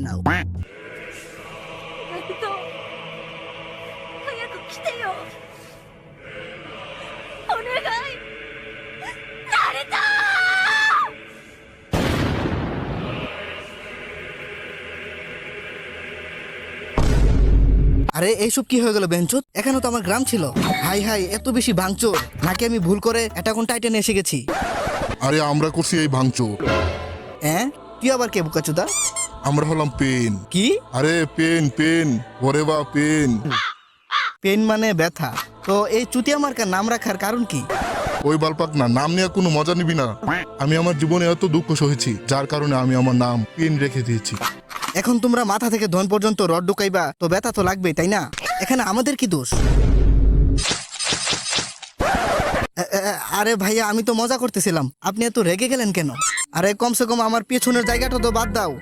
নাও। 早く来てよ。お願い。ナルト。 আরে এইসব কি হয়ে গেল বেঞ্চুত? এখানে তো আমার গ্রাম ছিল। হাই হাই, এত বেশি ভাঙচুর নাকি আমি ভুল করে অ্যাটাক অন টাইটানে এসে গেছি? আরে আমরা করছি এই ভাঙচুর। হ্যাঁ, তুই আবার কে বোকাচোদা? আমরা হলাম পেন। কি আরে পেন পেন, ওরে বা পেন। পেন মানে ব্যথা? তো এই চুতিয়া মার্কার নাম রাখার কারণ কি? ওই বালপাক না, নাম নিয়ে কোনো মজা নিবি না। আমি আমার জীবনে এত দুঃখ সহেছি, যার কারণে আমি আমার নাম পেন রেখে দিয়েছি। এখন তোমরা মাথা থেকে ধন পর্যন্ত রড ঢুকাইবা, তো ব্যথা তো লাগবেই, তাই না? এখানে আমাদের কি দোষ? আরে ভাইয়া, আমি তো মজা করতেছিলাম, আপনি এত রেগে গেলেন কেন? আরে কমসে কম আমার পেছনের জায়গাটা তো বাদ দাও।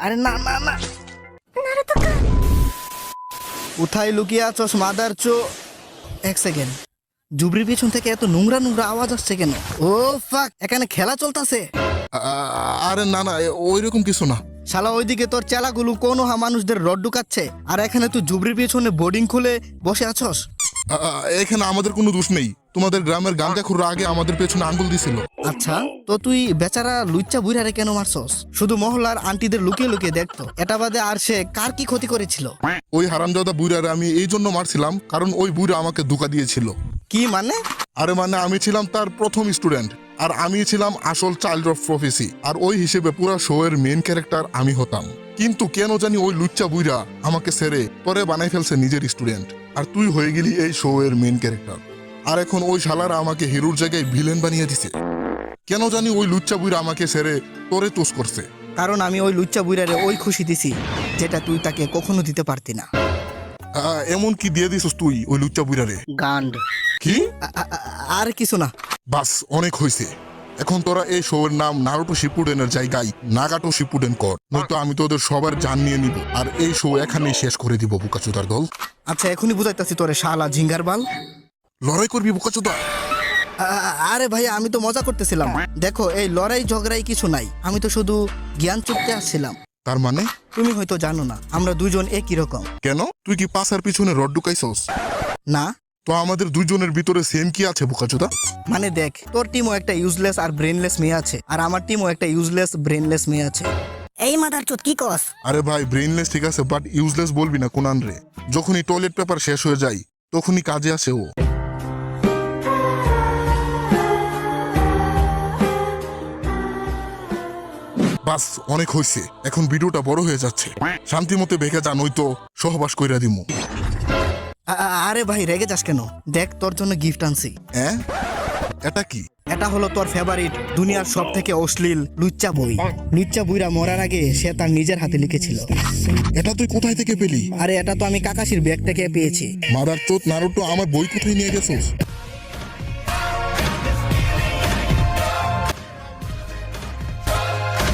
আরে না না না, ナルト君。 কোথায় লুকিয়ে আছোস মাদার চো? এক সেকেন্ড, জুবরির পেছন থেকে এত নোংরা নোংরা আওয়াজ আসছে কেন? ও ফাক, এখানে খেলা চলতেছে। আরে না না, ওই রকম কিছু না। শালা ওইদিকে তোর চেলাগুলো কোনো মানুষদের রড ঢুকাচ্ছে, আর এখানে তুই জুবরির পেছনে বোর্ডিং খুলে বসে আছস। এখানে আমাদের কোনো দোষ নেই। তোমাদের গ্রামের গাঁজাখুররা আগে আমাদের পেছনে আঙ্গুল দিছিল। আচ্ছা, তো তুই বেচারা লুচ্চা বুইরারে কেন মারছস? শুধু মহল্লার আন্টিদের লুকিয়ে লুকিয়ে দেখতো, এটা বাদে আর সে কার কি ক্ষতি করেছিল? ওই হারামজাদা বুইরারে আমি এই জন্য মারছিলাম কারণ ওই বুইরা আমাকে ধোঁকা দিয়েছিল। কি মানে? আরে মানে আমি ছিলাম তার প্রথম স্টুডেন্ট, আর আমি ছিলাম আসল চাইল্ড অফ প্রফেসি, আর ওই হিসেবে পুরো শো এর মেন ক্যারেক্টার আমি হতাম। কিন্তু কেন জানি ওই লুচ্চা বুইরা আমাকে ছেড়ে পরে বানাই ফেলছে নিজের স্টুডেন্ট, আর তুই হয়ে গেলি এই শো এর মেন ক্যারেক্টার। আর এখন ওই শালারা আমাকে হিরোর জায়গায় ভিলেন বানিয়ে দিছে। কেন জানি ওই লুচ্চা বুইরা আমাকে ছেড়ে তোরে তোষ করছে। কারণ আমি ওই লুচ্চা বুইরারে ওই খুশি দিছি যেটা তুই তাকে কখনো দিতে পারতি না। এমন কি দিয়ে দিছিস তুই ওই লুচ্চা বুইরারে? গান্ড। কি? আর কিছু না। বাস, অনেক হয়েছে। এখন তোরা এই শো এর নাম নারুটো শিপুডেনের জায়গায় নাগাটো শিপুডেন কর, নয়তো আমি তোদের সবার জান নিয়ে নিব, আর এই শো এখানেই শেষ করে দিব বোকাচোদার দল। আচ্ছা, এখনই বুঝাইতাছি তোরে শালা জিঙ্গার বাল। লড়াই করবি বোকাচোদা? আরে ভাইয়া, আমি তো মজা করতেছিলাম। দেখো, এই লড়াই ঝগড়াই কিছু নাই, আমি তো শুধু জ্ঞান চুক্তি আসছিলাম। তার মানে? তুমি হয়তো জানো না, আমরা দুজন একই রকম। কেন, তুই কি পাশার পিছনে রড ঢুকাইছস? না তো আমাদের দুইজনের ভিতরে সেম কি আছে বোকাচোদা? মানে দেখ, তোর টিমও একটা ইউজলেস আর ব্রেনলেস মেয়ে আছে, আর আমার টিমও একটা ইউজলেস ব্রেনলেস মেয়ে আছে। এই মাদার চোদ কি কস? আরে ভাই, ব্রেইনলেস ঠিক আছে, বাট ইউজলেস বলবি না কোনান রে। যখনই টয়লেট পেপার শেষ হয়ে যায় তখনই কাজে আসে ও। বাস, অনেক হয়েছে, এখন ভিডিওটা বড় হয়ে যাচ্ছে। শান্তি মতে বেঁকে যা, নয়তো সহবাস কইরা দিমু। আরে ভাই, রেগে যাস কেন? দেখ, তোর জন্য গিফট আনছি। হ্যাঁ, এটা কি? এটা হলো তোর ফেভারিট দুনিয়ার সব থেকে অশ্লীল লুচ্চা বই। লুচ্চা বুইরা মরার আগে সে তার নিজের হাতে লিখেছিল। এটা তুই কোথায় থেকে পেলি? আরে এটা তো আমি কাকাশির ব্যাগ থেকে পেয়েছি। মাদার চোদ নারুটো, আমার বই কোথায় নিয়ে গেছিস?